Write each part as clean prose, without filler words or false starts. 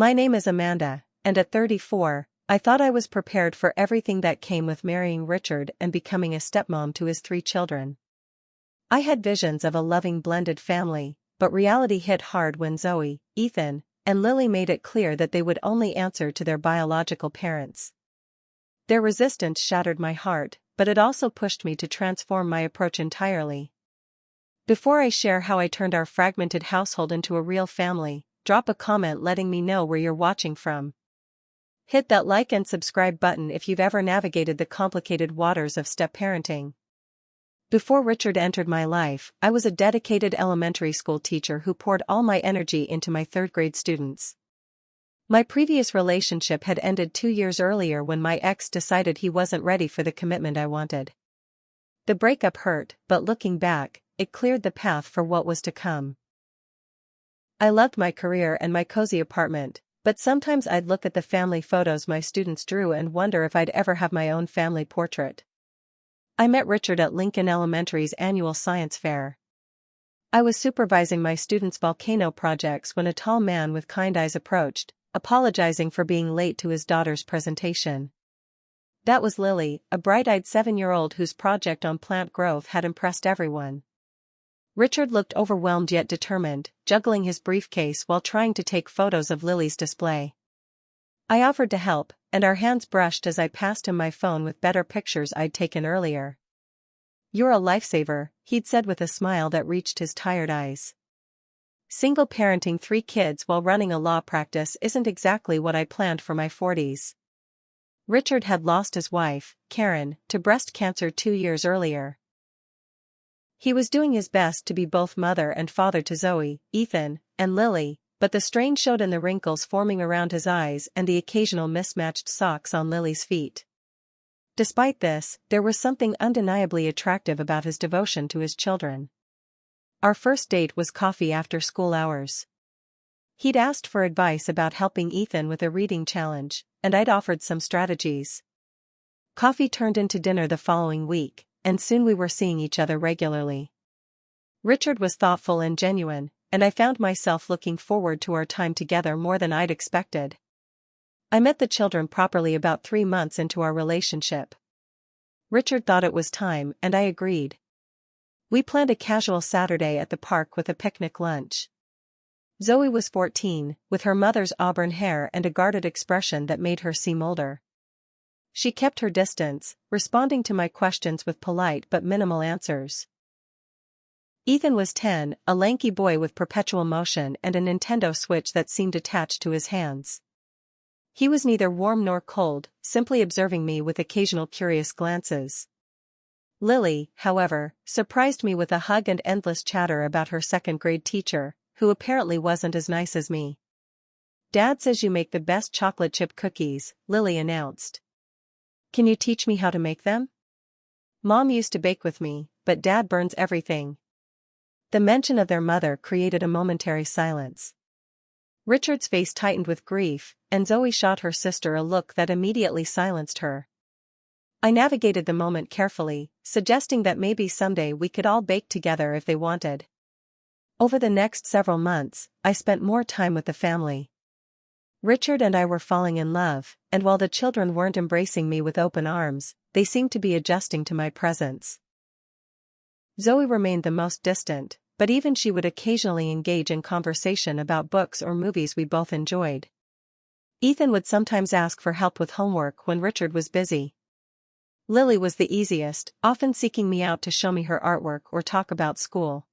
My name is Amanda, and at 34, I thought I was prepared for everything that came with marrying Richard and becoming a stepmom to his 3 children. I had visions of a loving blended family, but reality hit hard when Zoe, Ethan, and Lily made it clear that they would only answer to their biological parents. Their resistance shattered my heart, but it also pushed me to transform my approach entirely. Before I share how I turned our fragmented household into a real family, drop a comment letting me know where you're watching from. Hit that like and subscribe button if you've ever navigated the complicated waters of step-parenting. Before Richard entered my life, I was a dedicated elementary school teacher who poured all my energy into my 3rd-grade students. My previous relationship had ended 2 years earlier when my ex decided he wasn't ready for the commitment I wanted. The breakup hurt, but looking back, it cleared the path for what was to come. I loved my career and my cozy apartment, but sometimes I'd look at the family photos my students drew and wonder if I'd ever have my own family portrait. I met Richard at Lincoln Elementary's annual science fair. I was supervising my students' volcano projects when a tall man with kind eyes approached, apologizing for being late to his daughter's presentation. That was Lily, a bright-eyed 7-year-old whose project on plant growth had impressed everyone. Richard looked overwhelmed yet determined, juggling his briefcase while trying to take photos of Lily's display. I offered to help, and our hands brushed as I passed him my phone with better pictures I'd taken earlier. "You're a lifesaver," he'd said with a smile that reached his tired eyes. Single parenting 3 kids while running a law practice isn't exactly what I planned for my 40s. Richard had lost his wife, Karen, to breast cancer 2 years earlier. He was doing his best to be both mother and father to Zoe, Ethan, and Lily, but the strain showed in the wrinkles forming around his eyes and the occasional mismatched socks on Lily's feet. Despite this, there was something undeniably attractive about his devotion to his children. Our first date was coffee after school hours. He'd asked for advice about helping Ethan with a reading challenge, and I'd offered some strategies. Coffee turned into dinner the following week, and soon we were seeing each other regularly. Richard was thoughtful and genuine, and I found myself looking forward to our time together more than I'd expected. I met the children properly about 3 months into our relationship. Richard thought it was time, and I agreed. We planned a casual Saturday at the park with a picnic lunch. Zoe was 14, with her mother's auburn hair and a guarded expression that made her seem older. She kept her distance, responding to my questions with polite but minimal answers. Ethan was 10, a lanky boy with perpetual motion and a Nintendo Switch that seemed attached to his hands. He was neither warm nor cold, simply observing me with occasional curious glances. Lily, however, surprised me with a hug and endless chatter about her 2nd-grade teacher, who apparently wasn't as nice as me. "Dad says you make the best chocolate chip cookies," Lily announced. "Can you teach me how to make them? Mom used to bake with me, but Dad burns everything." The mention of their mother created a momentary silence. Richard's face tightened with grief, and Zoe shot her sister a look that immediately silenced her. I navigated the moment carefully, suggesting that maybe someday we could all bake together if they wanted. Over the next several months, I spent more time with the family. Richard and I were falling in love, and while the children weren't embracing me with open arms, they seemed to be adjusting to my presence. Zoe remained the most distant, but even she would occasionally engage in conversation about books or movies we both enjoyed. Ethan would sometimes ask for help with homework when Richard was busy. Lily was the easiest, often seeking me out to show me her artwork or talk about school.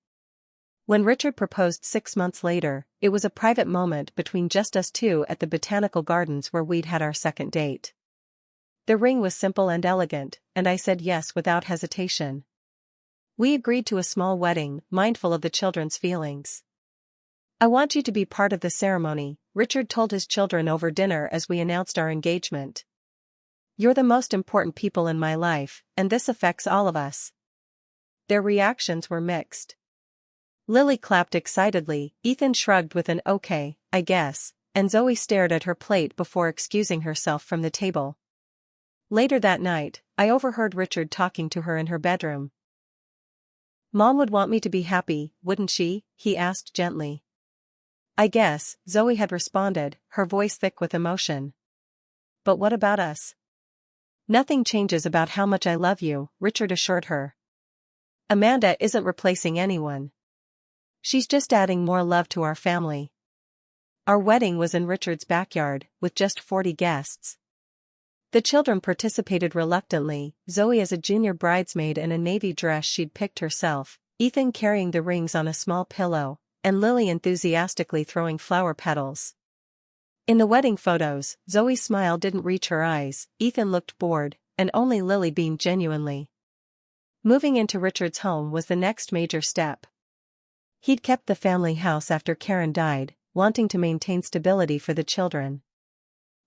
When Richard proposed 6 months later, it was a private moment between just us 2 at the botanical gardens where we'd had our second date. The ring was simple and elegant, and I said yes without hesitation. We agreed to a small wedding, mindful of the children's feelings. "I want you to be part of the ceremony," Richard told his children over dinner as we announced our engagement. "You're the most important people in my life, and this affects all of us." Their reactions were mixed. Lily clapped excitedly, Ethan shrugged with an "okay, I guess," and Zoe stared at her plate before excusing herself from the table. Later that night, I overheard Richard talking to her in her bedroom. "Mom would want me to be happy, wouldn't she?" he asked gently. I guess, Zoe had responded, her voice thick with emotion. But what about us? Nothing changes about how much I love you, Richard assured her. Amanda isn't replacing anyone. She's just adding more love to our family. Our wedding was in Richard's backyard, with just 40 guests. The children participated reluctantly, Zoe as a junior bridesmaid in a navy dress she'd picked herself, Ethan carrying the rings on a small pillow, and Lily enthusiastically throwing flower petals. In the wedding photos, Zoe's smile didn't reach her eyes, Ethan looked bored, and only Lily beamed genuinely. Moving into Richard's home was the next major step. He'd kept the family house after Karen died, wanting to maintain stability for the children.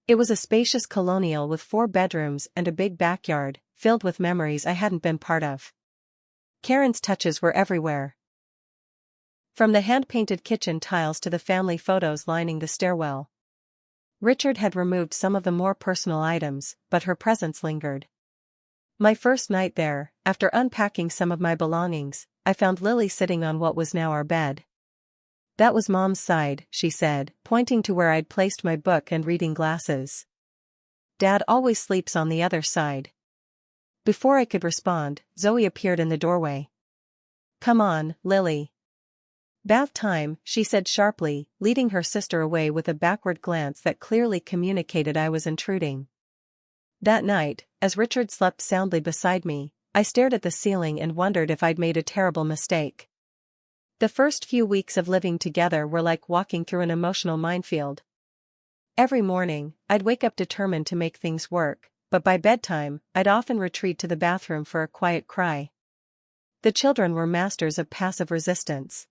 It was a spacious colonial with 4 bedrooms and a big backyard, filled with memories I hadn't been part of. Karen's touches were everywhere. From the hand-painted kitchen tiles to the family photos lining the stairwell. Richard had removed some of the more personal items, but her presence lingered. My first night there, after unpacking some of my belongings, I found Lily sitting on what was now our bed. That was Mom's side, she said, pointing to where I'd placed my book and reading glasses. Dad always sleeps on the other side. Before I could respond, Zoe appeared in the doorway. Come on, Lily. Bath time, she said sharply, leading her sister away with a backward glance that clearly communicated I was intruding. That night, as Richard slept soundly beside me, I stared at the ceiling and wondered if I'd made a terrible mistake. The first few weeks of living together were like walking through an emotional minefield. Every morning, I'd wake up determined to make things work, but by bedtime, I'd often retreat to the bathroom for a quiet cry. The children were masters of passive resistance.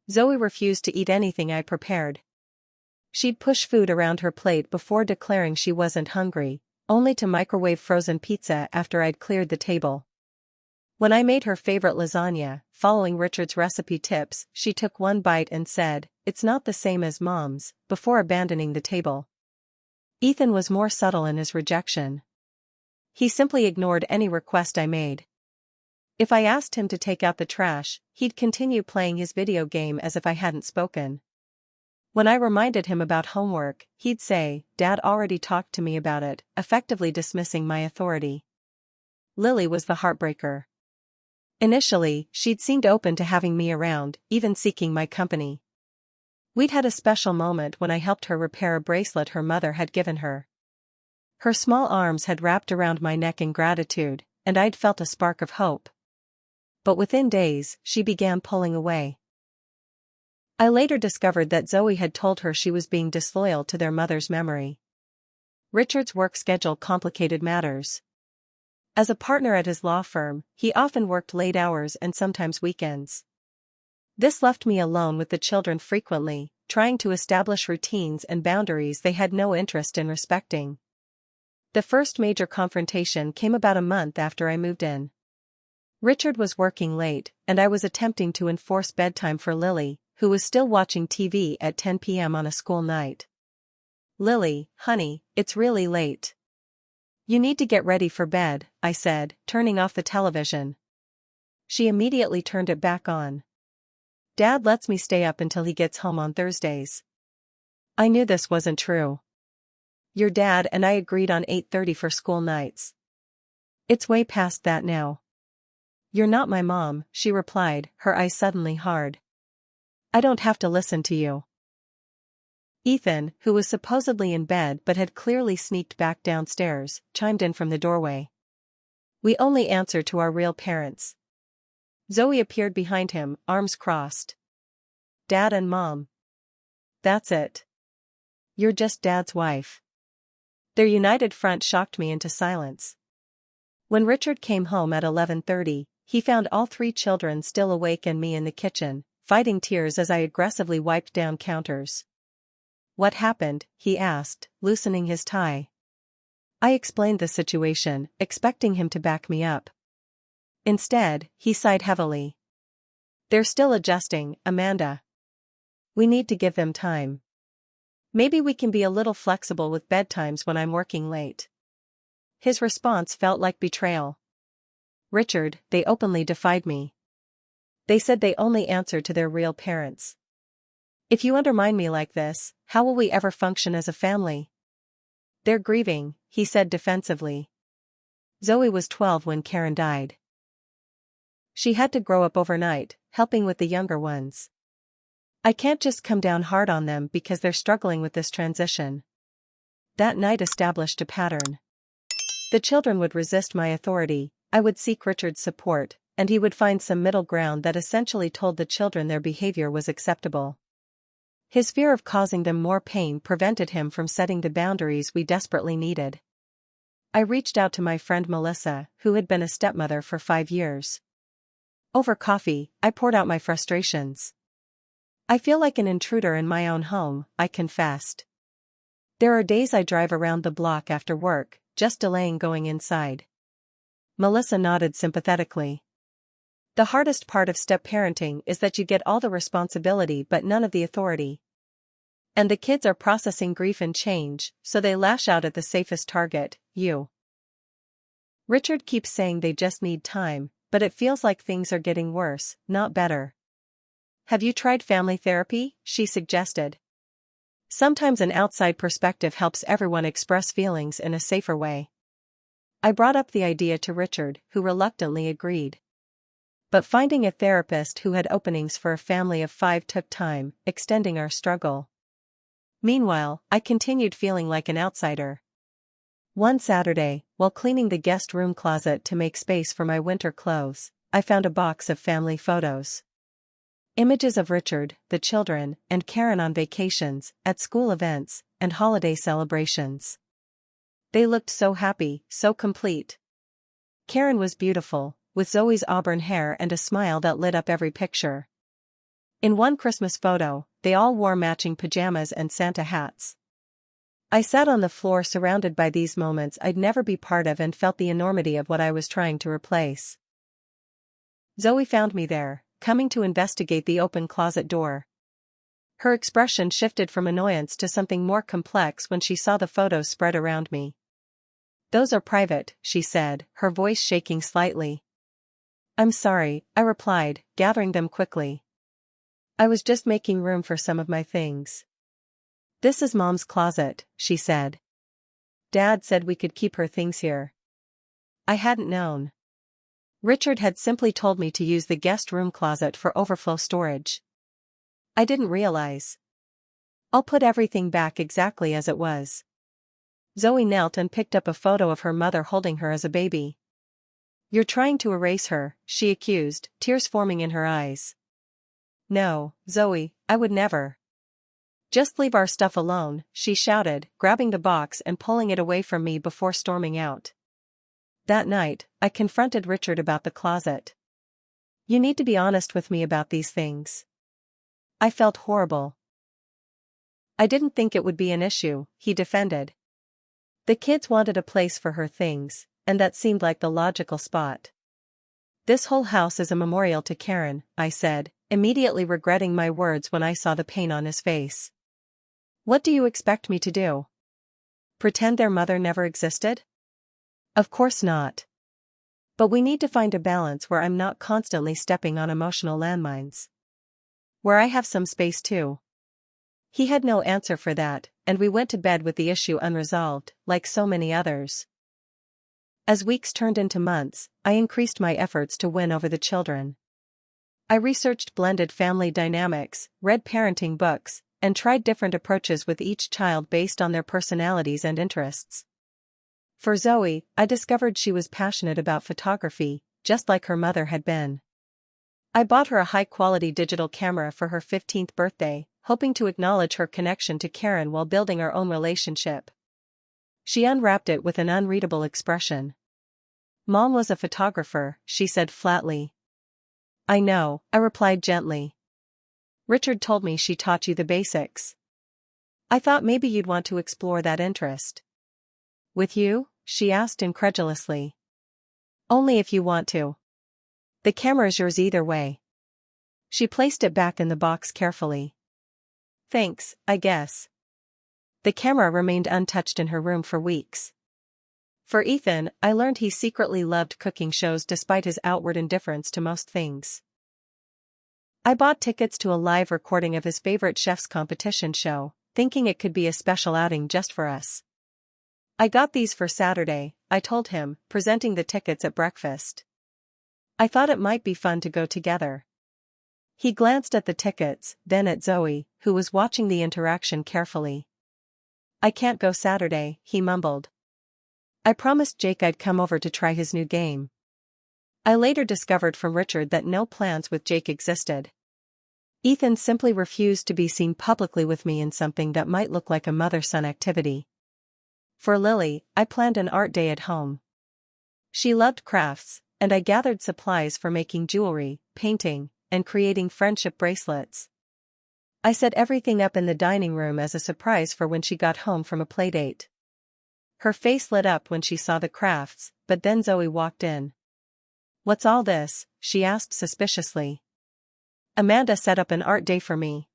Zoe refused to eat anything I prepared. She'd push food around her plate before declaring she wasn't hungry, only to microwave frozen pizza after I'd cleared the table. When I made her favorite lasagna, following Richard's recipe tips, she took one bite and said, "It's not the same as Mom's," before abandoning the table. Ethan was more subtle in his rejection. He simply ignored any request I made. If I asked him to take out the trash, he'd continue playing his video game as if I hadn't spoken. When I reminded him about homework, he'd say, "Dad already talked to me about it," effectively dismissing my authority. Lily was the heartbreaker. Initially, she'd seemed open to having me around, even seeking my company. We'd had a special moment when I helped her repair a bracelet her mother had given her. Her small arms had wrapped around my neck in gratitude, and I'd felt a spark of hope. But within days, she began pulling away. I later discovered that Zoe had told her she was being disloyal to their mother's memory. Richard's work schedule complicated matters. As a partner at his law firm, he often worked late hours and sometimes weekends. This left me alone with the children frequently, trying to establish routines and boundaries they had no interest in respecting. The first major confrontation came about a month after I moved in. Richard was working late, and I was attempting to enforce bedtime for Lily, who was still watching TV at 10 p.m. on a school night. "Lily, honey, it's really late. You need to get ready for bed," I said, turning off the television. She immediately turned it back on. "Dad lets me stay up until he gets home on Thursdays." I knew this wasn't true. "Your dad and I agreed on 8:30 for school nights. It's way past that now." "You're not my mom," she replied, her eyes suddenly hard. "I don't have to listen to you." Ethan, who was supposedly in bed but had clearly sneaked back downstairs, chimed in from the doorway. "We only answer to our real parents." Zoe appeared behind him, arms crossed. "Dad and Mom. That's it. You're just Dad's wife." Their united front shocked me into silence. When Richard came home at 11:30, he found all 3 children still awake and me in the kitchen, fighting tears as I aggressively wiped down counters. "What happened?" he asked, loosening his tie. I explained the situation, expecting him to back me up. Instead, he sighed heavily. "They're still adjusting, Amanda. We need to give them time. Maybe we can be a little flexible with bedtimes when I'm working late." His response felt like betrayal. "Richard, they openly defied me. They said they only answer to their real parents. If you undermine me like this, how will we ever function as a family? They're grieving, he said defensively. Zoe was 12 when Karen died. She had to grow up overnight, helping with the younger ones. I can't just come down hard on them because they're struggling with this transition. That night established a pattern. The children would resist my authority, I would seek Richard's support, and he would find some middle ground that essentially told the children their behavior was acceptable. His fear of causing them more pain prevented him from setting the boundaries we desperately needed. I reached out to my friend Melissa, who had been a stepmother for 5 years. Over coffee, I poured out my frustrations. I feel like an intruder in my own home, I confessed. There are days I drive around the block after work, just delaying going inside. Melissa nodded sympathetically. The hardest part of step-parenting is that you get all the responsibility but none of the authority. And the kids are processing grief and change, so they lash out at the safest target, you. Richard keeps saying they just need time, but it feels like things are getting worse, not better. Have you tried family therapy? She suggested. Sometimes an outside perspective helps everyone express feelings in a safer way. I brought up the idea to Richard, who reluctantly agreed. But finding a therapist who had openings for a family of 5 took time, extending our struggle. Meanwhile, I continued feeling like an outsider. One Saturday, while cleaning the guest room closet to make space for my winter clothes, I found a box of family photos. Images of Richard, the children, and Karen on vacations, at school events, and holiday celebrations. They looked so happy, so complete. Karen was beautiful, with Zoe's auburn hair and a smile that lit up every picture. In one Christmas photo, they all wore matching pajamas and Santa hats. I sat on the floor surrounded by these moments I'd never be part of and felt the enormity of what I was trying to replace. Zoe found me there, coming to investigate the open closet door. Her expression shifted from annoyance to something more complex when she saw the photos spread around me. "Those are private," she said, her voice shaking slightly. "I'm sorry," I replied, gathering them quickly. "I was just making room for some of my things." "This is Mom's closet," she said. "Dad said we could keep her things here." I hadn't known. Richard had simply told me to use the guest room closet for overflow storage. I didn't realize. "I'll put everything back exactly as it was." Zoe knelt and picked up a photo of her mother holding her as a baby. "You're trying to erase her," she accused, tears forming in her eyes. "No, Zoe, I would never." "Just leave our stuff alone," she shouted, grabbing the box and pulling it away from me before storming out. That night, I confronted Richard about the closet. "You need to be honest with me about these things." I felt horrible. "I didn't think it would be an issue," he defended. "The kids wanted a place for her things, and that seemed like the logical spot." "This whole house is a memorial to Karen," I said, immediately regretting my words when I saw the pain on his face. "What do you expect me to do? Pretend their mother never existed?" "Of course not. But we need to find a balance where I'm not constantly stepping on emotional landmines. Where I have some space too." He had no answer for that, and we went to bed with the issue unresolved, like so many others. As weeks turned into months, I increased my efforts to win over the children. I researched blended family dynamics, read parenting books, and tried different approaches with each child based on their personalities and interests. For Zoe, I discovered she was passionate about photography, just like her mother had been. I bought her a high-quality digital camera for her 15th birthday, hoping to acknowledge her connection to Karen while building our own relationship. She unwrapped it with an unreadable expression. "Mom was a photographer," she said flatly. "I know," I replied gently. "Richard told me she taught you the basics. I thought maybe you'd want to explore that interest." "With you?" she asked incredulously. "Only if you want to. The camera's yours either way." She placed it back in the box carefully. "Thanks, I guess." The camera remained untouched in her room for weeks. For Ethan, I learned he secretly loved cooking shows despite his outward indifference to most things. I bought tickets to a live recording of his favorite chef's competition show, thinking it could be a special outing just for us. I got these for Saturday, I told him, presenting the tickets at breakfast. I thought it might be fun to go together. He glanced at the tickets, then at Zoe, who was watching the interaction carefully. I can't go Saturday, he mumbled. I promised Jake I'd come over to try his new game. I later discovered from Richard that no plans with Jake existed. Ethan simply refused to be seen publicly with me in something that might look like a mother-son activity. For Lily, I planned an art day at home. She loved crafts, and I gathered supplies for making jewelry, painting, and creating friendship bracelets. I set everything up in the dining room as a surprise for when she got home from a playdate. Her face lit up when she saw the crafts, but then Zoe walked in. "What's all this?" she asked suspiciously. "Amanda set up an art day for me,"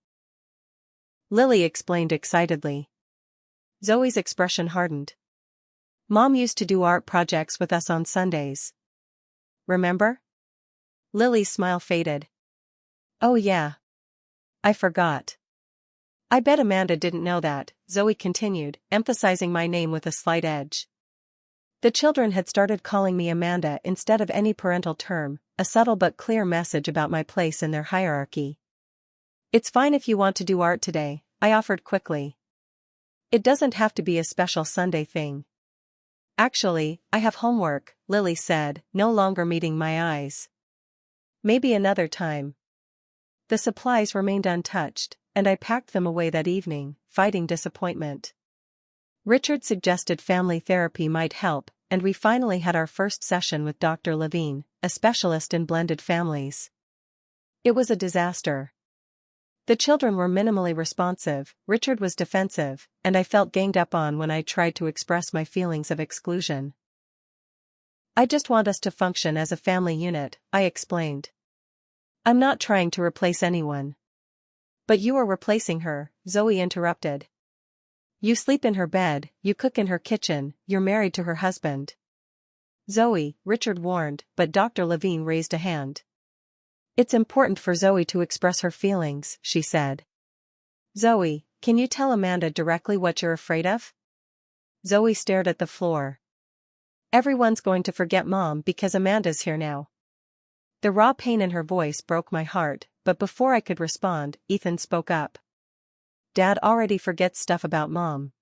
Lily explained excitedly. Zoe's expression hardened. "Mom used to do art projects with us on Sundays. Remember?" Lily's smile faded. "Oh yeah. I forgot." "I bet Amanda didn't know that," Zoe continued, emphasizing my name with a slight edge. The children had started calling me Amanda instead of any parental term, a subtle but clear message about my place in their hierarchy. "It's fine if you want to do art today," I offered quickly. "It doesn't have to be a special Sunday thing." "Actually, I have homework," Lily said, no longer meeting my eyes. "Maybe another time." The supplies remained untouched, and I packed them away that evening, fighting disappointment. Richard suggested family therapy might help, and we finally had our first session with Dr. Levine, a specialist in blended families. It was a disaster. The children were minimally responsive, Richard was defensive, and I felt ganged up on when I tried to express my feelings of exclusion. "I just want us to function as a family unit," I explained. "I'm not trying to replace anyone." "But you are replacing her," Zoe interrupted. "You sleep in her bed, you cook in her kitchen, you're married to her husband." "Zoe," Richard warned, but Dr. Levine raised a hand. "It's important for Zoe to express her feelings," she said. "Zoe, can you tell Amanda directly what you're afraid of?" Zoe stared at the floor. "Everyone's going to forget Mom because Amanda's here now." The raw pain in her voice broke my heart, but before I could respond, Ethan spoke up. "Dad already forgets stuff about Mom.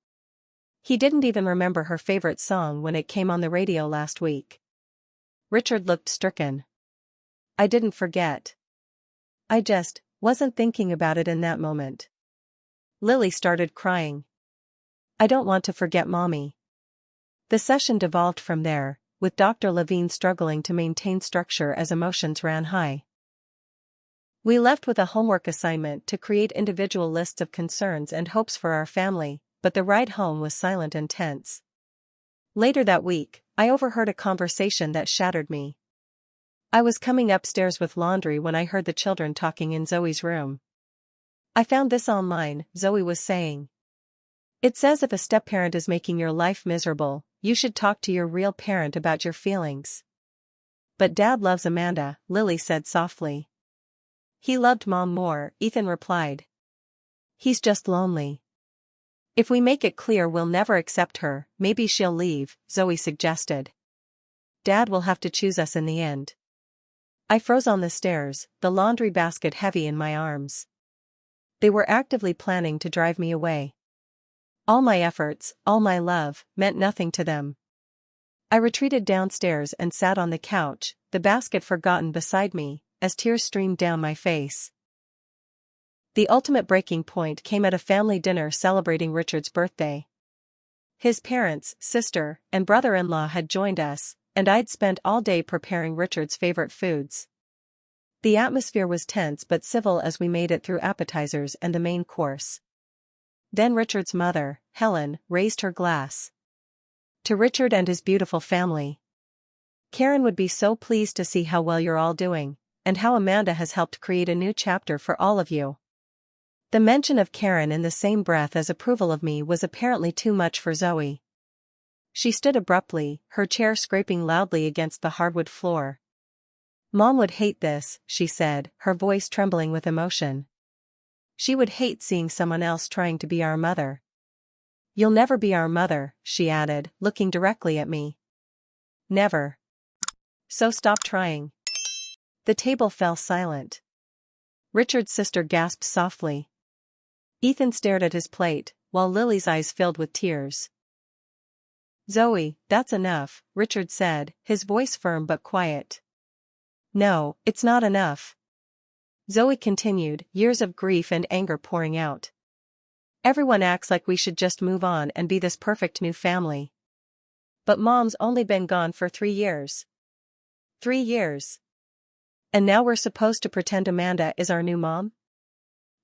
He didn't even remember her favorite song when it came on the radio last week." Richard looked stricken. "I didn't forget. I just wasn't thinking about it in that moment." Lily started crying. "I don't want to forget Mommy." The session devolved from there, with Dr. Levine struggling to maintain structure as emotions ran high. We left with a homework assignment to create individual lists of concerns and hopes for our family, but the ride home was silent and tense. Later that week, I overheard a conversation that shattered me. I was coming upstairs with laundry when I heard the children talking in Zoe's room. "I found this online," Zoe was saying. "It says if a step-parent is making your life miserable, you should talk to your real parent about your feelings." "But Dad loves Amanda," Lily said softly. "He loved Mom more," Ethan replied. "He's just lonely." "If we make it clear we'll never accept her, maybe she'll leave," Zoe suggested. "Dad will have to choose us in the end." I froze on the stairs, the laundry basket heavy in my arms. They were actively planning to drive me away. All my efforts, all my love, meant nothing to them. I retreated downstairs and sat on the couch, the basket forgotten beside me, as tears streamed down my face. The ultimate breaking point came at a family dinner celebrating Richard's birthday. His parents, sister, and brother-in-law had joined us, and I'd spent all day preparing Richard's favorite foods. The atmosphere was tense but civil as we made it through appetizers and the main course. Then Richard's mother, Helen, raised her glass. "To Richard and his beautiful family. Karen would be so pleased to see how well you're all doing, and how Amanda has helped create a new chapter for all of you." The mention of Karen in the same breath as approval of me was apparently too much for Zoe. She stood abruptly, her chair scraping loudly against the hardwood floor. Mom would hate this, she said, her voice trembling with emotion. She would hate seeing someone else trying to be our mother. You'll never be our mother, she added, looking directly at me. Never. So stop trying. The table fell silent. Richard's sister gasped softly. Ethan stared at his plate, while Lily's eyes filled with tears. Zoe, that's enough, Richard said, his voice firm but quiet. No, it's not enough. Zoe continued, years of grief and anger pouring out. Everyone acts like we should just move on and be this perfect new family. But Mom's only been gone for 3 years. 3 years. And now we're supposed to pretend Amanda is our new mom?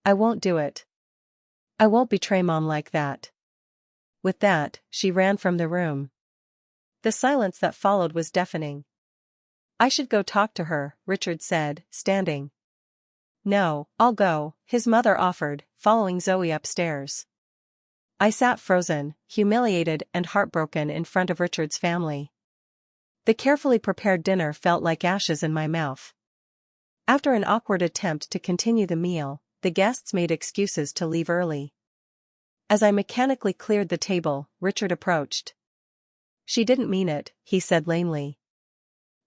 I won't do it. I won't betray Mom like that. With that, she ran from the room. The silence that followed was deafening. I should go talk to her, Richard said, standing. No, I'll go, his mother offered, following Zoe upstairs. I sat frozen, humiliated and heartbroken in front of Richard's family. The carefully prepared dinner felt like ashes in my mouth. After an awkward attempt to continue the meal, the guests made excuses to leave early. As I mechanically cleared the table, Richard approached. She didn't mean it, he said lamely.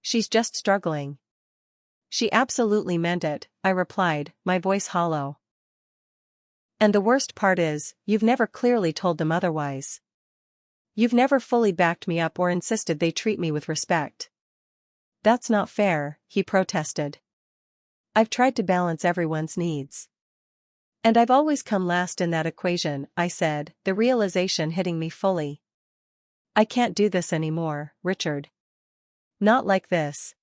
She's just struggling. She absolutely meant it, I replied, my voice hollow. And the worst part is, you've never clearly told them otherwise. You've never fully backed me up or insisted they treat me with respect. That's not fair, he protested. I've tried to balance everyone's needs. And I've always come last in that equation, I said, the realization hitting me fully. I can't do this anymore, Richard. Not like this.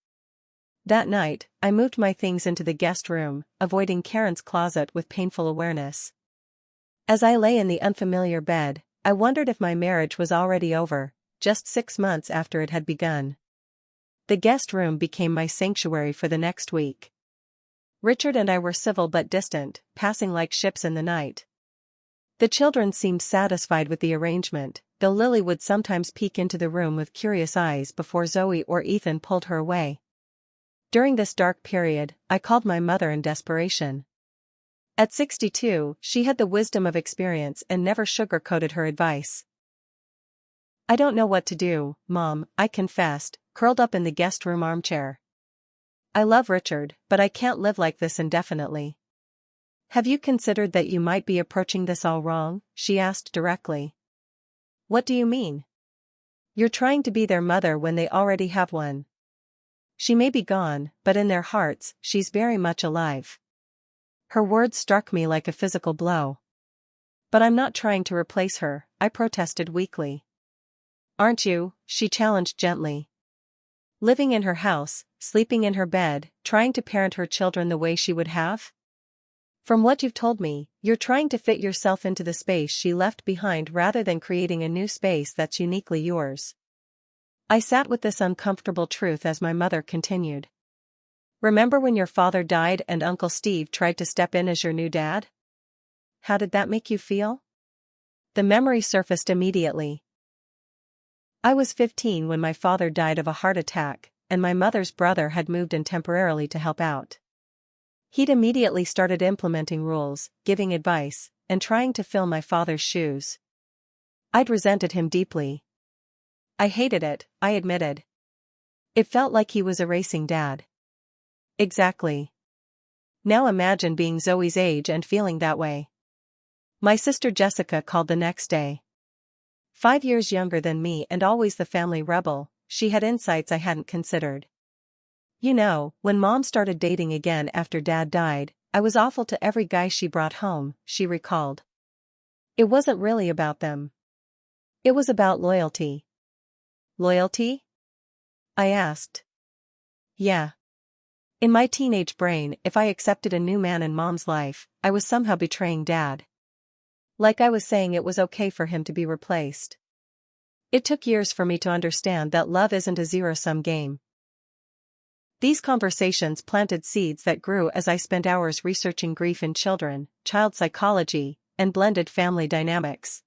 That night, I moved my things into the guest room, avoiding Karen's closet with painful awareness. As I lay in the unfamiliar bed, I wondered if my marriage was already over, just 6 months after it had begun. The guest room became my sanctuary for the next week. Richard and I were civil but distant, passing like ships in the night. The children seemed satisfied with the arrangement, though Lily would sometimes peek into the room with curious eyes before Zoe or Ethan pulled her away. During this dark period, I called my mother in desperation. At 62, she had the wisdom of experience and never sugar-coated her advice. I don't know what to do, Mom, I confessed, curled up in the guest room armchair. I love Richard, but I can't live like this indefinitely. Have you considered that you might be approaching this all wrong? She asked directly. What do you mean? You're trying to be their mother when they already have one. She may be gone, but in their hearts, she's very much alive. Her words struck me like a physical blow. But I'm not trying to replace her, I protested weakly. Aren't you? She challenged gently. Living in her house, sleeping in her bed, trying to parent her children the way she would have? From what you've told me, you're trying to fit yourself into the space she left behind rather than creating a new space that's uniquely yours. I sat with this uncomfortable truth as my mother continued. Remember when your father died and Uncle Steve tried to step in as your new dad? How did that make you feel? The memory surfaced immediately. I was 15 when my father died of a heart attack, and my mother's brother had moved in temporarily to help out. He'd immediately started implementing rules, giving advice, and trying to fill my father's shoes. I'd resented him deeply. I hated it, I admitted. It felt like he was erasing Dad. Exactly. Now imagine being Zoe's age and feeling that way. My sister Jessica called the next day. 5 years younger than me and always the family rebel, she had insights I hadn't considered. You know, when Mom started dating again after Dad died, I was awful to every guy she brought home, she recalled. It wasn't really about them. It was about loyalty. Loyalty? I asked. Yeah. In my teenage brain, if I accepted a new man in Mom's life, I was somehow betraying Dad. Like I was saying it was okay for him to be replaced. It took years for me to understand that love isn't a zero-sum game. These conversations planted seeds that grew as I spent hours researching grief in children, child psychology, and blended family dynamics.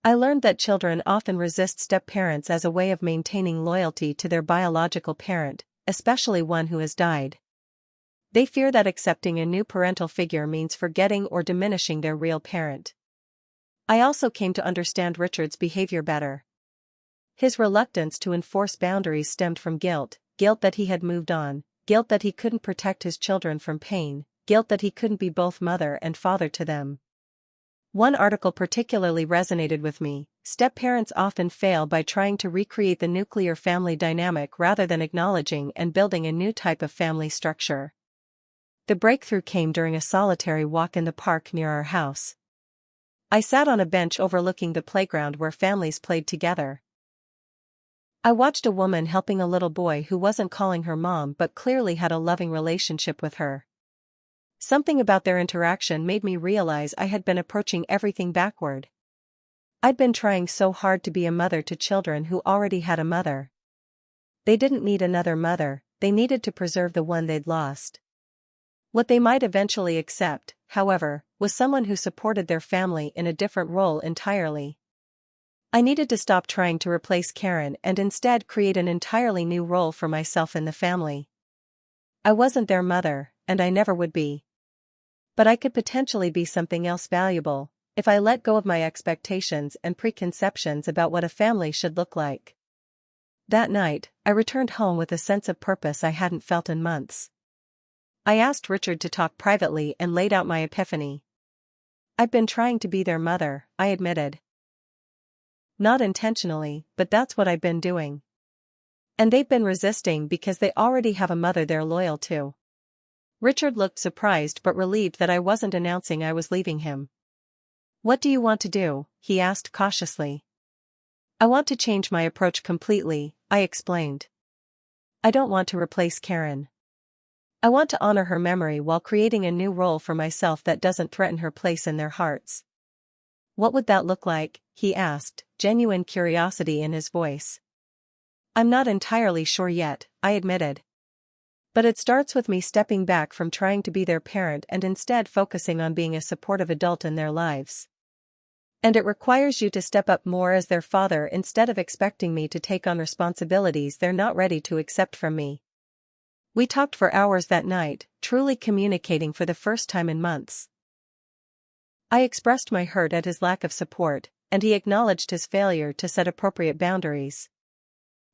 I learned that children often resist step-parents as a way of maintaining loyalty to their biological parent, especially one who has died. They fear that accepting a new parental figure means forgetting or diminishing their real parent. I also came to understand Richard's behavior better. His reluctance to enforce boundaries stemmed from guilt that he had moved on, guilt that he couldn't protect his children from pain, guilt that he couldn't be both mother and father to them. One article particularly resonated with me: step-parents often fail by trying to recreate the nuclear family dynamic rather than acknowledging and building a new type of family structure. The breakthrough came during a solitary walk in the park near our house. I sat on a bench overlooking the playground where families played together. I watched a woman helping a little boy who wasn't calling her mom but clearly had a loving relationship with her. Something about their interaction made me realize I had been approaching everything backward. I'd been trying so hard to be a mother to children who already had a mother. They didn't need another mother, they needed to preserve the one they'd lost. What they might eventually accept, however, was someone who supported their family in a different role entirely. I needed to stop trying to replace Karen and instead create an entirely new role for myself in the family. I wasn't their mother, and I never would be. But I could potentially be something else valuable, if I let go of my expectations and preconceptions about what a family should look like. That night, I returned home with a sense of purpose I hadn't felt in months. I asked Richard to talk privately and laid out my epiphany. I've been trying to be their mother, I admitted. Not intentionally, but that's what I've been doing. And they've been resisting because they already have a mother they're loyal to. Richard looked surprised but relieved that I wasn't announcing I was leaving him. What do you want to do? He asked cautiously. I want to change my approach completely, I explained. I don't want to replace Karen. I want to honor her memory while creating a new role for myself that doesn't threaten her place in their hearts. What would that look like? He asked, genuine curiosity in his voice. I'm not entirely sure yet, I admitted. But it starts with me stepping back from trying to be their parent and instead focusing on being a supportive adult in their lives. And it requires you to step up more as their father instead of expecting me to take on responsibilities they're not ready to accept from me. We talked for hours that night, truly communicating for the first time in months. I expressed my hurt at his lack of support, and he acknowledged his failure to set appropriate boundaries.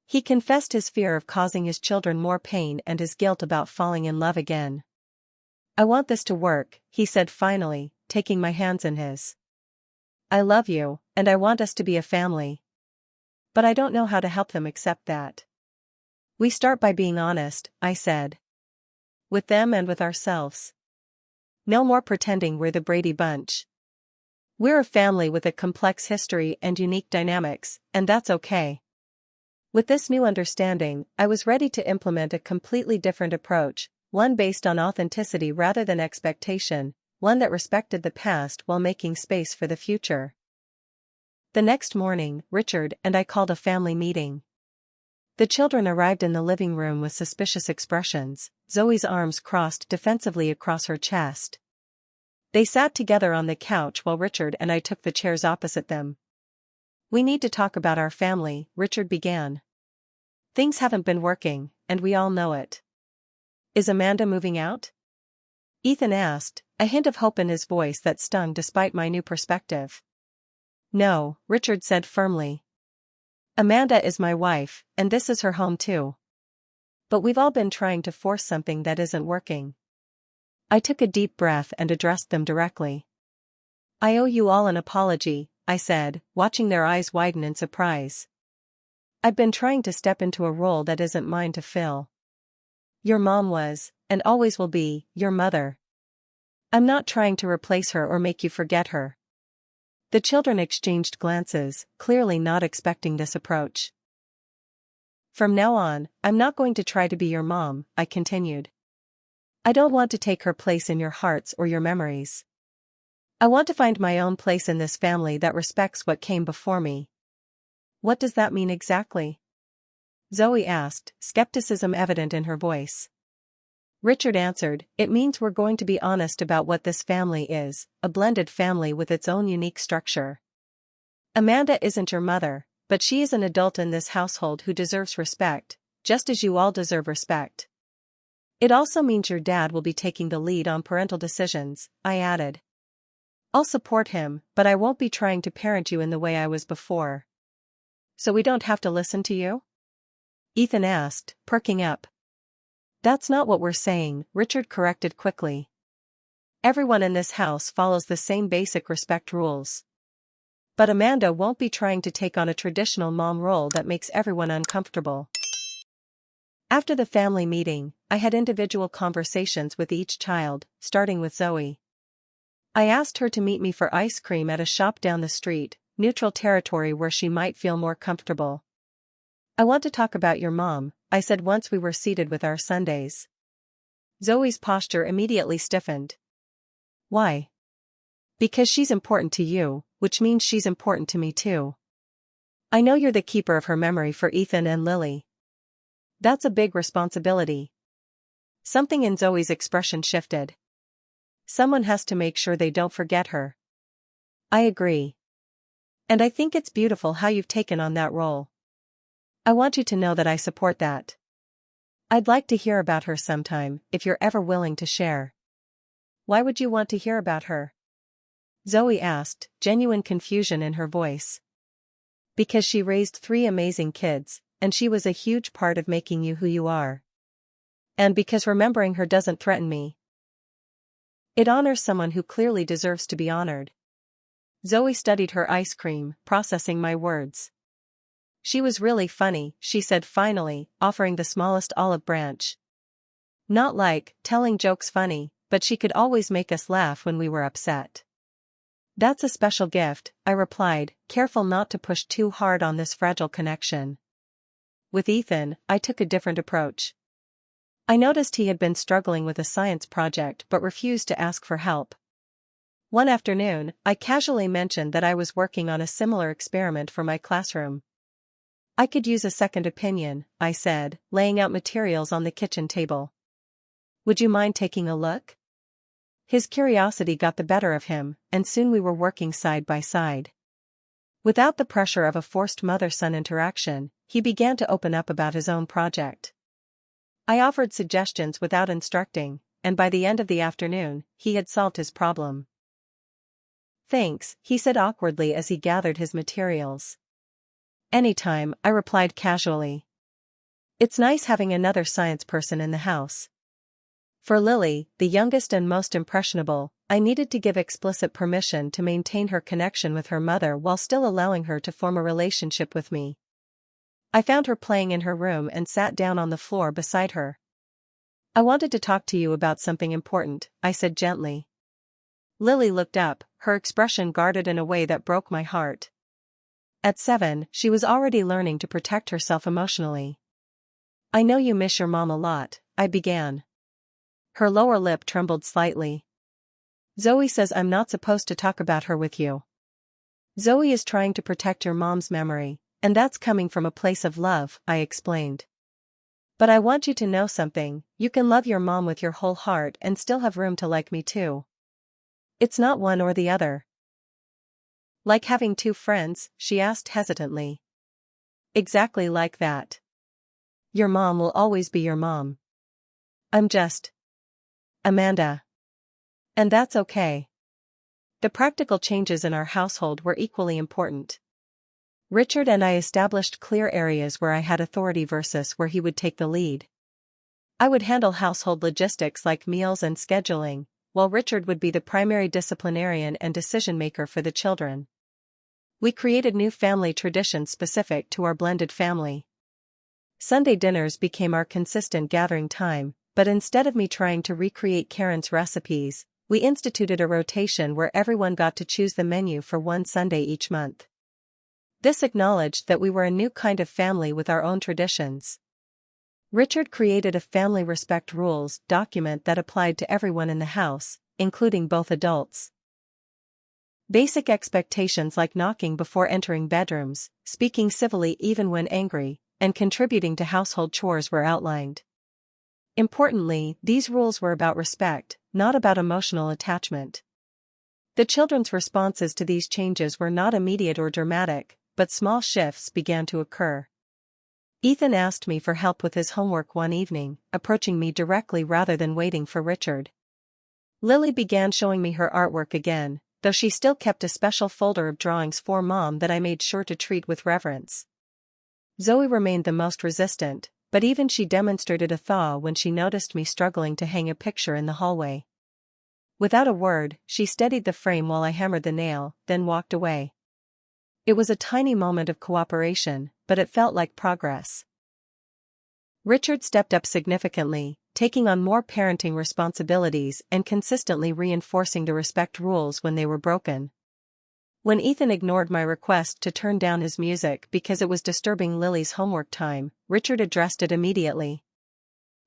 He confessed his fear of causing his children more pain and his guilt about falling in love again. I want this to work, he said finally, taking my hands in his. I love you, and I want us to be a family. But I don't know how to help them accept that. We start by being honest, I said. With them and with ourselves. No more pretending we're the Brady Bunch. We're a family with a complex history and unique dynamics, and that's okay. With this new understanding, I was ready to implement a completely different approach, one based on authenticity rather than expectation, one that respected the past while making space for the future. The next morning, Richard and I called a family meeting. The children arrived in the living room with suspicious expressions, Zoe's arms crossed defensively across her chest. They sat together on the couch while Richard and I took the chairs opposite them. We need to talk about our family, Richard began. Things haven't been working, and we all know it. Is Amanda moving out? Ethan asked, a hint of hope in his voice that stung despite my new perspective. No, Richard said firmly. Amanda is my wife, and this is her home too. But we've all been trying to force something that isn't working. I took a deep breath and addressed them directly. I owe you all an apology, I said, watching their eyes widen in surprise. I've been trying to step into a role that isn't mine to fill. Your mom was, and always will be, your mother. I'm not trying to replace her or make you forget her. The children exchanged glances, clearly not expecting this approach. From now on, I'm not going to try to be your mom, I continued. I don't want to take her place in your hearts or your memories. I want to find my own place in this family that respects what came before me. What does that mean exactly? Zoe asked, skepticism evident in her voice. Richard answered, it means we're going to be honest about what this family is, a blended family with its own unique structure. Amanda isn't your mother, but she is an adult in this household who deserves respect, just as you all deserve respect. It also means your dad will be taking the lead on parental decisions, I added. I'll support him, but I won't be trying to parent you in the way I was before. So we don't have to listen to you? Ethan asked, perking up. That's not what we're saying, Richard corrected quickly. Everyone in this house follows the same basic respect rules. But Amanda won't be trying to take on a traditional mom role that makes everyone uncomfortable. After the family meeting, I had individual conversations with each child, starting with Zoe. I asked her to meet me for ice cream at a shop down the street, neutral territory where she might feel more comfortable. I want to talk about your mom, I said once we were seated with our sundaes. Zoe's posture immediately stiffened. Why? Because she's important to you, which means she's important to me too. I know you're the keeper of her memory for Ethan and Lily. That's a big responsibility. Something in Zoe's expression shifted. Someone has to make sure they don't forget her. I agree. And I think it's beautiful how you've taken on that role. I want you to know that I support that. I'd like to hear about her sometime, if you're ever willing to share. Why would you want to hear about her? Zoe asked, genuine confusion in her voice. Because she raised 3 amazing kids, and she was a huge part of making you who you are. And because remembering her doesn't threaten me. It honors someone who clearly deserves to be honored. Zoe studied her ice cream, processing my words. She was really funny, she said finally, offering the smallest olive branch. Not like telling jokes funny, but she could always make us laugh when we were upset. That's a special gift, I replied, careful not to push too hard on this fragile connection. With Ethan, I took a different approach. I noticed he had been struggling with a science project but refused to ask for help. One afternoon, I casually mentioned that I was working on a similar experiment for my classroom. I could use a second opinion, I said, laying out materials on the kitchen table. Would you mind taking a look? His curiosity got the better of him, and soon we were working side by side. Without the pressure of a forced mother-son interaction, he began to open up about his own project. I offered suggestions without instructing, and by the end of the afternoon, he had solved his problem. Thanks, he said awkwardly as he gathered his materials. Anytime, I replied casually. It's nice having another science person in the house. For Lily, the youngest and most impressionable, I needed to give explicit permission to maintain her connection with her mother while still allowing her to form a relationship with me. I found her playing in her room and sat down on the floor beside her. I wanted to talk to you about something important, I said gently. Lily looked up, her expression guarded in a way that broke my heart. At 7, she was already learning to protect herself emotionally. I know you miss your mom a lot, I began. Her lower lip trembled slightly. Zoe says I'm not supposed to talk about her with you. Zoe is trying to protect your mom's memory, and that's coming from a place of love, I explained. But I want you to know something, you can love your mom with your whole heart and still have room to like me too. It's not one or the other. Like having 2 friends, she asked hesitantly. Exactly like that. Your mom will always be your mom. I'm just Amanda. And that's okay. The practical changes in our household were equally important. Richard and I established clear areas where I had authority versus where he would take the lead. I would handle household logistics like meals and scheduling, while Richard would be the primary disciplinarian and decision-maker for the children. We created new family traditions specific to our blended family. Sunday dinners became our consistent gathering time, but instead of me trying to recreate Karen's recipes, we instituted a rotation where everyone got to choose the menu for one Sunday each month. This acknowledged that we were a new kind of family with our own traditions. Richard created a family respect rules document that applied to everyone in the house, including both adults. Basic expectations like knocking before entering bedrooms, speaking civilly even when angry, and contributing to household chores were outlined. Importantly, these rules were about respect, not about emotional attachment. The children's responses to these changes were not immediate or dramatic, but small shifts began to occur. Ethan asked me for help with his homework one evening, approaching me directly rather than waiting for Richard. Lily began showing me her artwork again, though she still kept a special folder of drawings for Mom that I made sure to treat with reverence. Zoe remained the most resistant, but even she demonstrated a thaw when she noticed me struggling to hang a picture in the hallway. Without a word, she steadied the frame while I hammered the nail, then walked away. It was a tiny moment of cooperation, but it felt like progress. Richard stepped up significantly, taking on more parenting responsibilities and consistently reinforcing the respect rules when they were broken. When Ethan ignored my request to turn down his music because it was disturbing Lily's homework time, Richard addressed it immediately.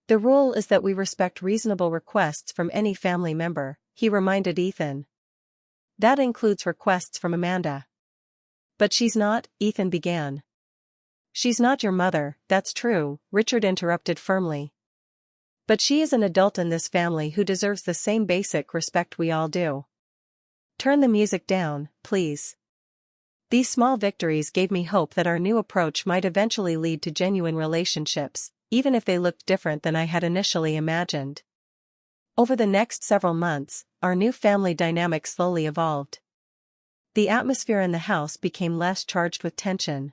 "The rule is that we respect reasonable requests from any family member," he reminded Ethan. "That includes requests from Amanda." "But she's not," Ethan began. "She's not your mother, that's true," Richard interrupted firmly. "But she is an adult in this family who deserves the same basic respect we all do. Turn the music down, please." These small victories gave me hope that our new approach might eventually lead to genuine relationships, even if they looked different than I had initially imagined. Over the next several months, our new family dynamic slowly evolved. The atmosphere in the house became less charged with tension.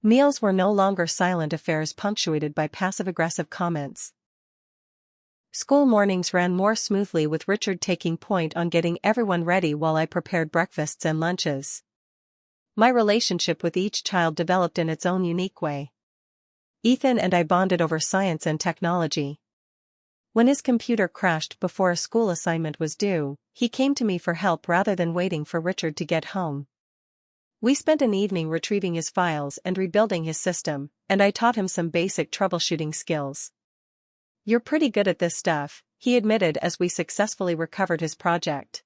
Meals were no longer silent affairs punctuated by passive-aggressive comments. School mornings ran more smoothly with Richard taking point on getting everyone ready while I prepared breakfasts and lunches. My relationship with each child developed in its own unique way. Ethan and I bonded over science and technology. When his computer crashed before a school assignment was due, he came to me for help rather than waiting for Richard to get home. We spent an evening retrieving his files and rebuilding his system, and I taught him some basic troubleshooting skills. "You're pretty good at this stuff," he admitted as we successfully recovered his project.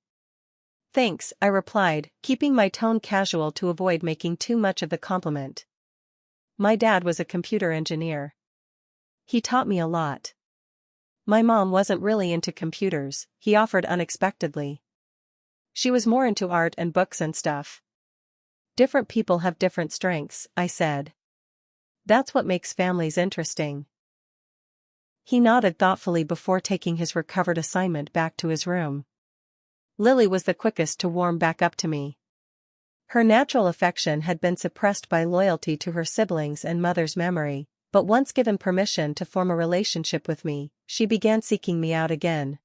"Thanks," I replied, keeping my tone casual to avoid making too much of the compliment. "My dad was a computer engineer. He taught me a lot." "My mom wasn't really into computers," he offered unexpectedly. "She was more into art and books and stuff." "Different people have different strengths," I said. "That's what makes families interesting." He nodded thoughtfully before taking his recovered assignment back to his room. Lily was the quickest to warm back up to me. Her natural affection had been suppressed by loyalty to her siblings and mother's memory, but once given permission to form a relationship with me, she began seeking me out again.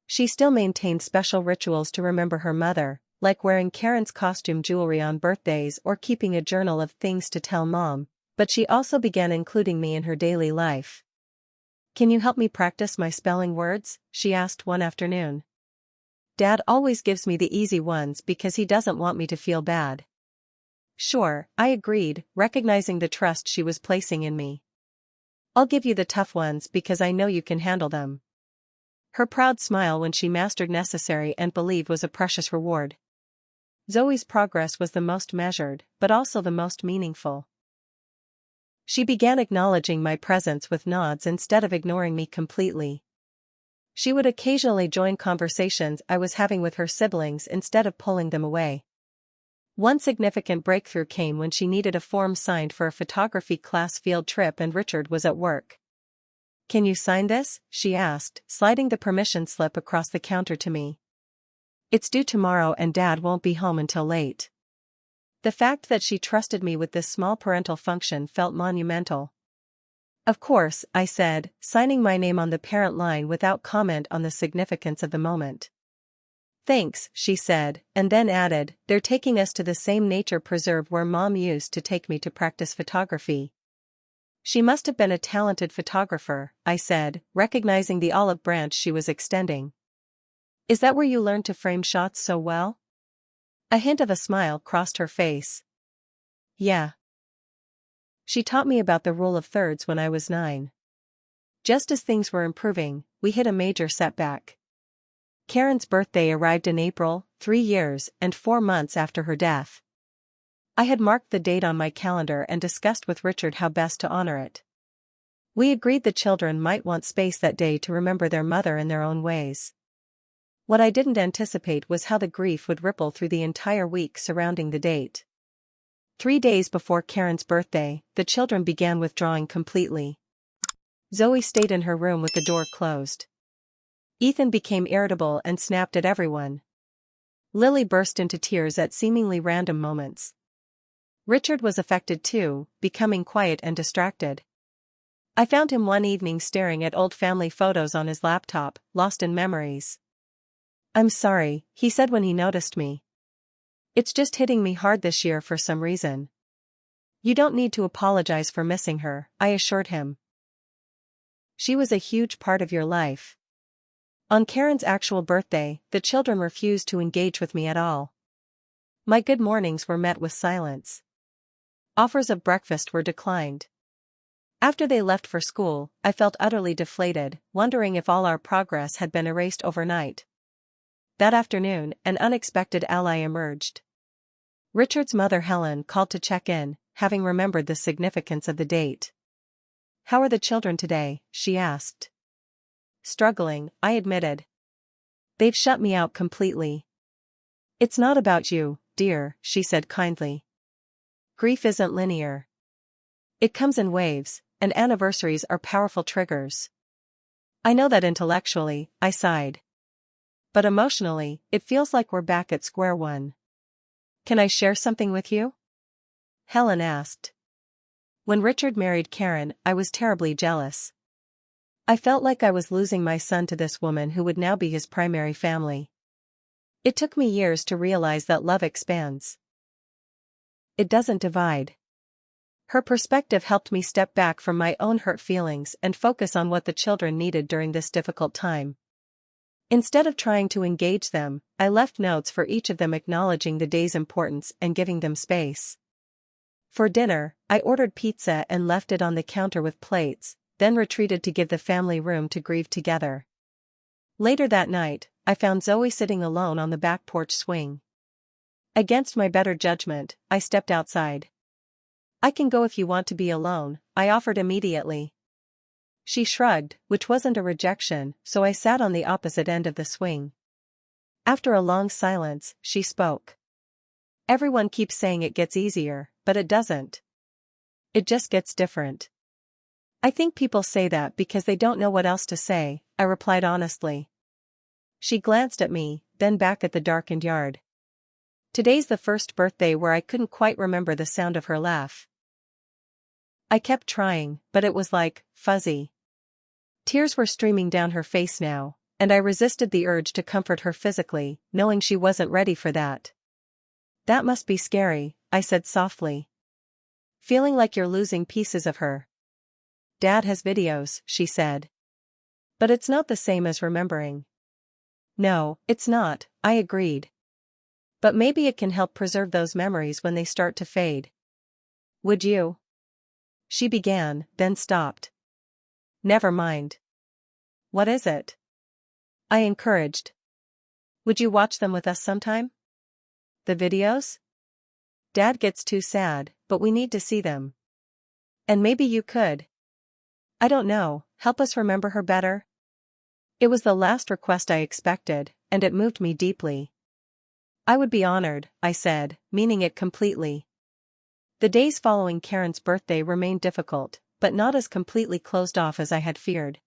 She still maintained special rituals to remember her mother, like wearing Karen's costume jewelry on birthdays or keeping a journal of things to tell Mom, but she also began including me in her daily life. "Can you help me practice my spelling words?" she asked one afternoon. "Dad always gives me the easy ones because he doesn't want me to feel bad." "Sure," I agreed, recognizing the trust she was placing in me. "I'll give you the tough ones because I know you can handle them." Her proud smile when she mastered necessary and believed was a precious reward. Zoe's progress was the most measured, but also the most meaningful. She began acknowledging my presence with nods instead of ignoring me completely. She would occasionally join conversations I was having with her siblings instead of pulling them away. One significant breakthrough came when she needed a form signed for a photography class field trip and Richard was at work. "Can you sign this?" she asked, sliding the permission slip across the counter to me. "It's due tomorrow and Dad won't be home until late." The fact that she trusted me with this small parental function felt monumental. "Of course," I said, signing my name on the parent line without comment on the significance of the moment. "Thanks," she said, and then added, "They're taking us to the same nature preserve where Mom used to take me to practice photography." "She must have been a talented photographer," I said, recognizing the olive branch she was extending. "Is that where you learned to frame shots so well?" A hint of a smile crossed her face. "Yeah. She taught me about the rule of thirds when I was 9. Just as things were improving, we hit a major setback. Karen's birthday arrived in April, 3 years and 4 months after her death. I had marked the date on my calendar and discussed with Richard how best to honor it. We agreed the children might want space that day to remember their mother in their own ways. What I didn't anticipate was how the grief would ripple through the entire week surrounding the date. 3 days before Karen's birthday, the children began withdrawing completely. Zoe stayed in her room with the door closed. Ethan became irritable and snapped at everyone. Lily burst into tears at seemingly random moments. Richard was affected too, becoming quiet and distracted. I found him one evening staring at old family photos on his laptop, lost in memories. "I'm sorry," he said when he noticed me. "It's just hitting me hard this year for some reason." "You don't need to apologize for missing her," I assured him. "She was a huge part of your life." On Karen's actual birthday, the children refused to engage with me at all. My good mornings were met with silence. Offers of breakfast were declined. After they left for school, I felt utterly deflated, wondering if all our progress had been erased overnight. That afternoon, an unexpected ally emerged. Richard's mother Helen called to check in, having remembered the significance of the date. "How are the children today?" she asked. "Struggling," I admitted. "They've shut me out completely." "It's not about you, dear," she said kindly. "Grief isn't linear. It comes in waves, and anniversaries are powerful triggers." "I know that intellectually," I sighed. "But emotionally, it feels like we're back at square one." "Can I share something with you?" Helen asked. When Richard married Karen, I was terribly jealous. I felt like I was losing my son to this woman who would now be his primary family. It took me years to realize that love expands. It doesn't divide. Her perspective helped me step back from my own hurt feelings and focus on what the children needed during this difficult time. Instead of trying to engage them, I left notes for each of them acknowledging the day's importance and giving them space. For dinner, I ordered pizza and left it on the counter with plates, then retreated to give the family room to grieve together. Later that night, I found Zoe sitting alone on the back porch swing. Against my better judgment, I stepped outside. "I can go if you want to be alone," I offered immediately. She shrugged, which wasn't a rejection, so I sat on the opposite end of the swing. After a long silence, she spoke. "Everyone keeps saying it gets easier, but it doesn't. It just gets different." "I think people say that because they don't know what else to say," I replied honestly. She glanced at me, then back at the darkened yard. Today's the first birthday where I couldn't quite remember the sound of her laugh. I kept trying, but it was like, fuzzy. Tears were streaming down her face now, and I resisted the urge to comfort her physically, knowing she wasn't ready for that. "That must be scary," I said softly. "Feeling like you're losing pieces of her." "Dad has videos," she said. "But it's not the same as remembering." "No, it's not," I agreed. "But maybe it can help preserve those memories when they start to fade." "Would you?" She began, then stopped. "Never mind." "What is it?" I encouraged. "Would you watch them with us sometime?" "The videos?" "Dad gets too sad, but we need to see them." "And maybe you could. I don't know, help us remember her better?" It was the last request I expected, and it moved me deeply. "I would be honored," I said, meaning it completely. The days following Karen's birthday remained difficult, but not as completely closed off as I had feared.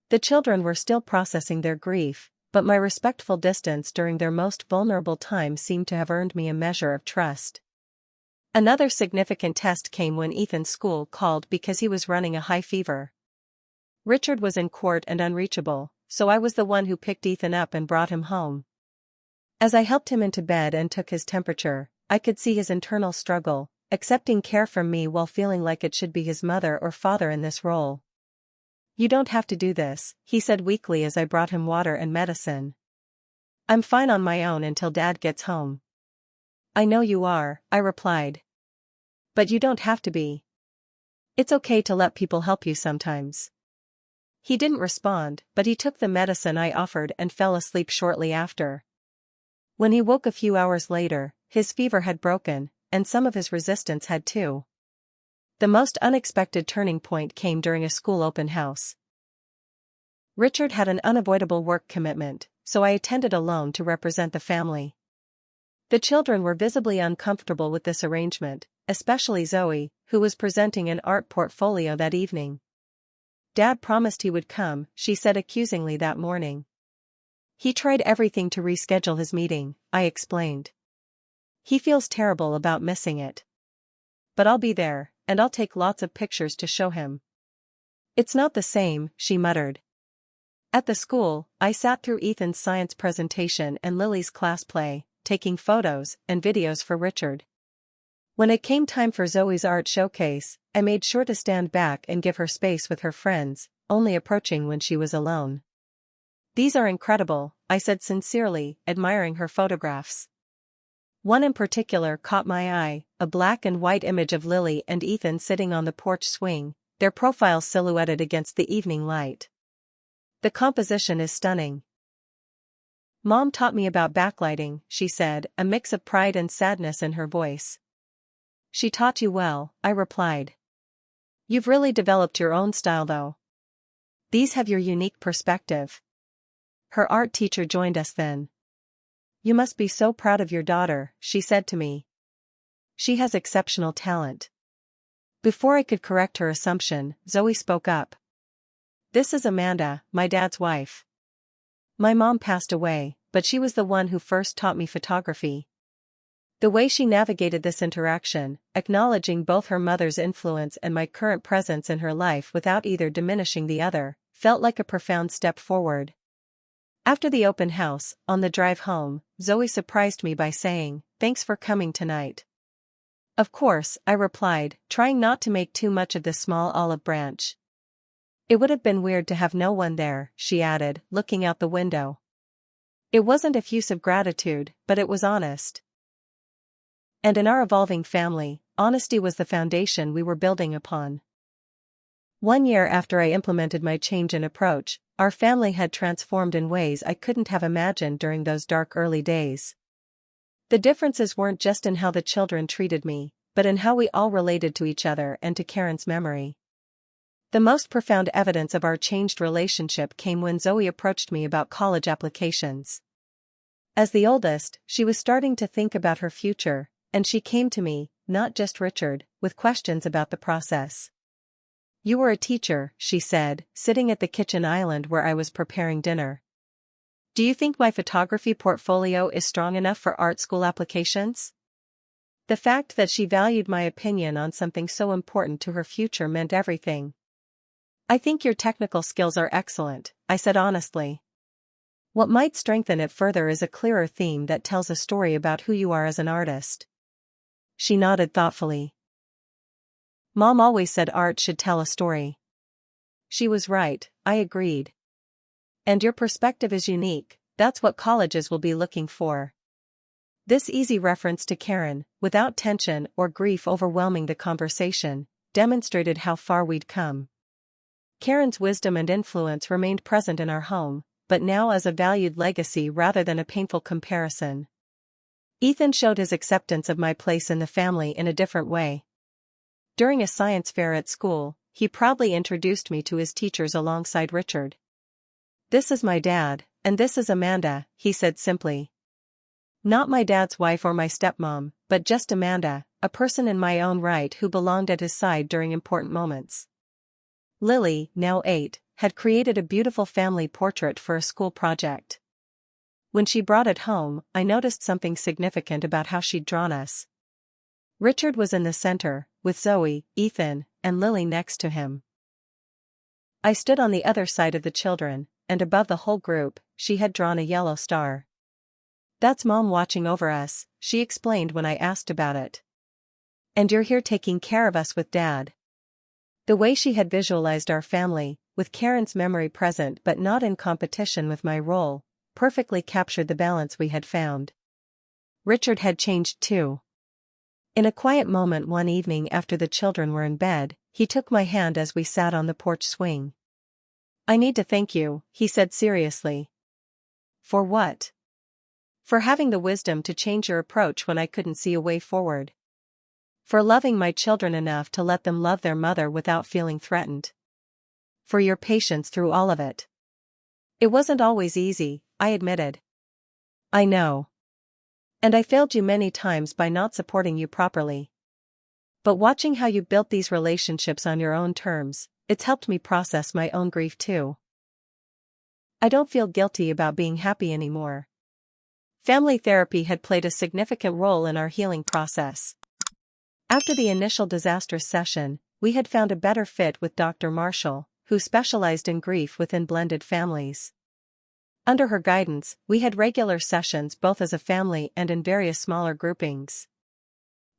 The children were still processing their grief, but my respectful distance during their most vulnerable time seemed to have earned me a measure of trust. Another significant test came when Ethan's school called because he was running a high fever. Richard was in court and unreachable, so I was the one who picked Ethan up and brought him home. As I helped him into bed and took his temperature, I could see his internal struggle, accepting care from me while feeling like it should be his mother or father in this role. "You don't have to do this," he said weakly as I brought him water and medicine. "I'm fine on my own until Dad gets home." "I know you are," I replied. "But you don't have to be. It's okay to let people help you sometimes." He didn't respond, but he took the medicine I offered and fell asleep shortly after. When he woke a few hours later, his fever had broken, and some of his resistance had too. The most unexpected turning point came during a school open house. Richard had an unavoidable work commitment, so I attended alone to represent the family. The children were visibly uncomfortable with this arrangement, especially Zoe, who was presenting an art portfolio that evening. "Dad promised he would come," she said accusingly that morning. "He tried everything to reschedule his meeting," I explained. "He feels terrible about missing it. But I'll be there, and I'll take lots of pictures to show him." "It's not the same," she muttered. At the school, I sat through Ethan's science presentation and Lily's class play, taking photos and videos for Richard. When it came time for Zoe's art showcase, I made sure to stand back and give her space with her friends, only approaching when she was alone. "These are incredible," I said sincerely, admiring her photographs. One in particular caught my eye, a black and white image of Lily and Ethan sitting on the porch swing, their profiles silhouetted against the evening light. "The composition is stunning. Mom taught me about backlighting," she said, a mix of pride and sadness in her voice. "She taught you well," I replied. "You've really developed your own style though. These have your unique perspective." Her art teacher joined us then. "You must be so proud of your daughter," she said to me. "She has exceptional talent." Before I could correct her assumption, Zoe spoke up. "This is Amanda, my dad's wife. My mom passed away, but she was the one who first taught me photography." The way she navigated this interaction, acknowledging both her mother's influence and my current presence in her life without either diminishing the other, felt like a profound step forward. After the open house, on the drive home, Zoe surprised me by saying, "Thanks for coming tonight." "Of course," I replied, trying not to make too much of this small olive branch. "It would have been weird to have no one there," she added, looking out the window. It wasn't effusive gratitude, but it was honest. And in our evolving family, honesty was the foundation we were building upon. 1 year after I implemented my change in approach, our family had transformed in ways I couldn't have imagined during those dark early days. The differences weren't just in how the children treated me, but in how we all related to each other and to Karen's memory. The most profound evidence of our changed relationship came when Zoe approached me about college applications. As the oldest, she was starting to think about her future, and she came to me, not just Richard, with questions about the process. "You were a teacher," she said, sitting at the kitchen island where I was preparing dinner. "Do you think my photography portfolio is strong enough for art school applications?" The fact that she valued my opinion on something so important to her future meant everything. "I think your technical skills are excellent," I said honestly. "What might strengthen it further is a clearer theme that tells a story about who you are as an artist." She nodded thoughtfully. "Mom always said art should tell a story." She was right, I agreed. "And your perspective is unique, that's what colleges will be looking for." This easy reference to Karen, without tension or grief overwhelming the conversation, demonstrated how far we'd come. Karen's wisdom and influence remained present in our home, but now as a valued legacy rather than a painful comparison. Ethan showed his acceptance of my place in the family in a different way. During a science fair at school, he proudly introduced me to his teachers alongside Richard. "This is my dad, and this is Amanda," he said simply. "Not my dad's wife or my stepmom, but just Amanda, a person in my own right who belonged at his side during important moments." Lily, now 8, had created a beautiful family portrait for a school project. When she brought it home, I noticed something significant about how she'd drawn us. Richard was in the center, with Zoe, Ethan, and Lily next to him. I stood on the other side of the children, and above the whole group, she had drawn a yellow star. "That's Mom watching over us," she explained when I asked about it. "And you're here taking care of us with Dad." The way she had visualized our family, with Karen's memory present but not in competition with my role, perfectly captured the balance we had found. Richard had changed too. In a quiet moment one evening after the children were in bed, he took my hand as we sat on the porch swing. "I need to thank you," he said seriously. "For what?" "For having the wisdom to change your approach when I couldn't see a way forward. For loving my children enough to let them love their mother without feeling threatened. For your patience through all of it." "It wasn't always easy," I admitted. "I know. And I failed you many times by not supporting you properly. But watching how you built these relationships on your own terms, it's helped me process my own grief too. I don't feel guilty about being happy anymore. Family therapy had played a significant role in our healing process. After the initial disastrous session, we had found a better fit with Dr. Marshall, who specialized in grief within blended families. Under her guidance, we had regular sessions both as a family and in various smaller groupings.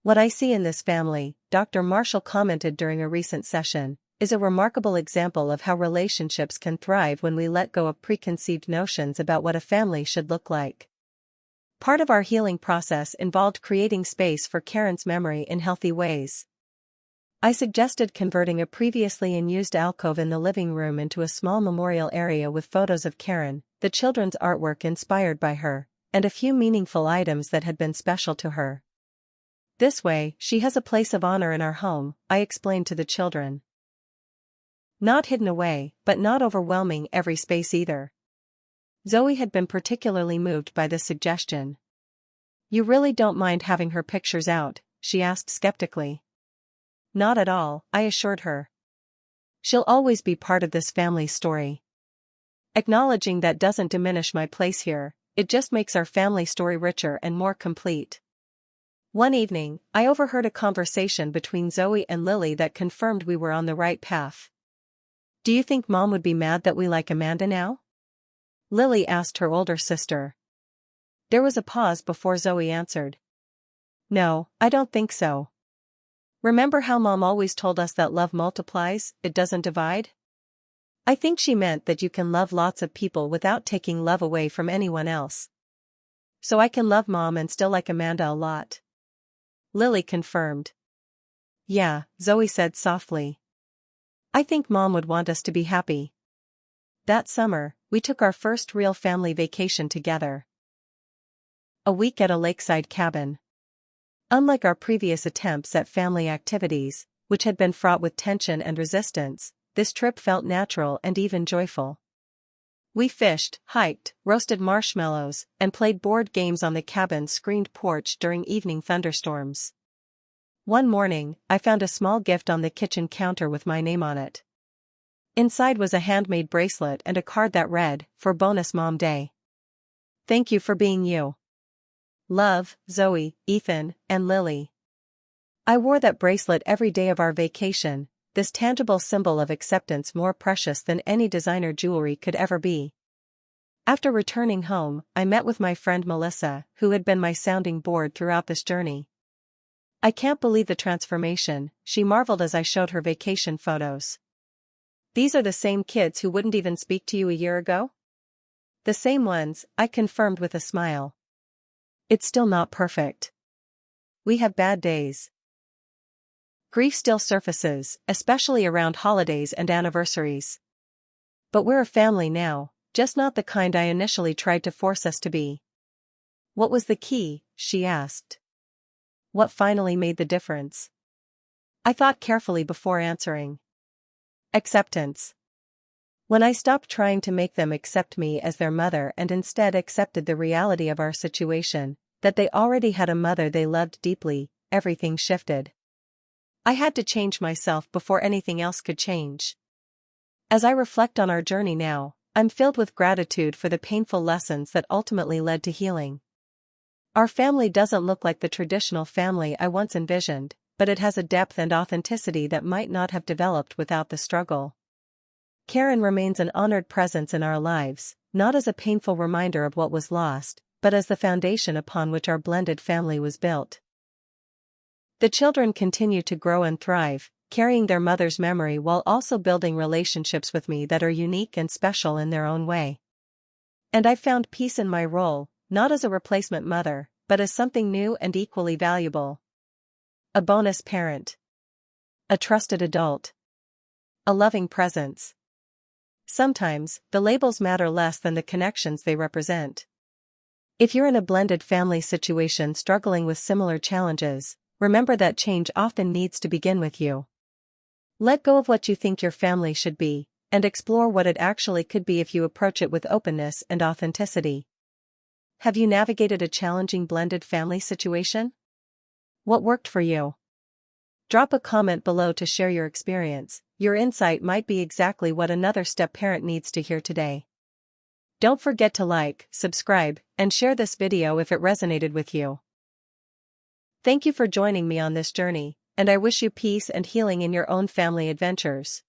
What I see in this family, Dr. Marshall commented during a recent session, is a remarkable example of how relationships can thrive when we let go of preconceived notions about what a family should look like. Part of our healing process involved creating space for Karen's memory in healthy ways. I suggested converting a previously unused alcove in the living room into a small memorial area with photos of Karen, the children's artwork inspired by her, and a few meaningful items that had been special to her. This way, she has a place of honor in our home, I explained to the children. Not hidden away, but not overwhelming every space either. Zoe had been particularly moved by this suggestion. You really don't mind having her pictures out? She asked skeptically. Not at all, I assured her. She'll always be part of this family's story. Acknowledging that doesn't diminish my place here, it just makes our family story richer and more complete. One evening, I overheard a conversation between Zoe and Lily that confirmed we were on the right path. Do you think Mom would be mad that we like Amanda now? Lily asked her older sister. There was a pause before Zoe answered. No, I don't think so. Remember how Mom always told us that love multiplies, it doesn't divide? I think she meant that you can love lots of people without taking love away from anyone else. So I can love Mom and still like Amanda a lot. Lily confirmed. Yeah, Zoe said softly. I think Mom would want us to be happy. That summer, we took our first real family vacation together. A week at a lakeside cabin. Unlike our previous attempts at family activities, which had been fraught with tension and resistance, this trip felt natural and even joyful. We fished, hiked, roasted marshmallows, and played board games on the cabin's screened porch during evening thunderstorms. One morning, I found a small gift on the kitchen counter with my name on it. Inside was a handmade bracelet and a card that read, "For bonus Mom Day. Thank you for being you. Love, Zoe, Ethan, and Lily." I wore that bracelet every day of our vacation, this tangible symbol of acceptance more precious than any designer jewelry could ever be. After returning home, I met with my friend Melissa, who had been my sounding board throughout this journey. I can't believe the transformation, she marveled as I showed her vacation photos. These are the same kids who wouldn't even speak to you a year ago? The same ones, I confirmed with a smile. It's still not perfect. We have bad days. Grief still surfaces, especially around holidays and anniversaries. But we're a family now, just not the kind I initially tried to force us to be. What was the key? She asked. What finally made the difference? I thought carefully before answering. Acceptance. When I stopped trying to make them accept me as their mother and instead accepted the reality of our situation, that they already had a mother they loved deeply, everything shifted. I had to change myself before anything else could change. As I reflect on our journey now, I'm filled with gratitude for the painful lessons that ultimately led to healing. Our family doesn't look like the traditional family I once envisioned, but it has a depth and authenticity that might not have developed without the struggle. Karen remains an honored presence in our lives, not as a painful reminder of what was lost, but as the foundation upon which our blended family was built. The children continue to grow and thrive, carrying their mother's memory while also building relationships with me that are unique and special in their own way. And I've found peace in my role, not as a replacement mother, but as something new and equally valuable. A bonus parent. A trusted adult. A loving presence. Sometimes, the labels matter less than the connections they represent. If you're in a blended family situation struggling with similar challenges, remember that change often needs to begin with you. Let go of what you think your family should be, and explore what it actually could be if you approach it with openness and authenticity. Have you navigated a challenging blended family situation? What worked for you? Drop a comment below to share your experience. Your insight might be exactly what another step-parent needs to hear today. Don't forget to like, subscribe, and share this video if it resonated with you. Thank you for joining me on this journey, and I wish you peace and healing in your own family adventures.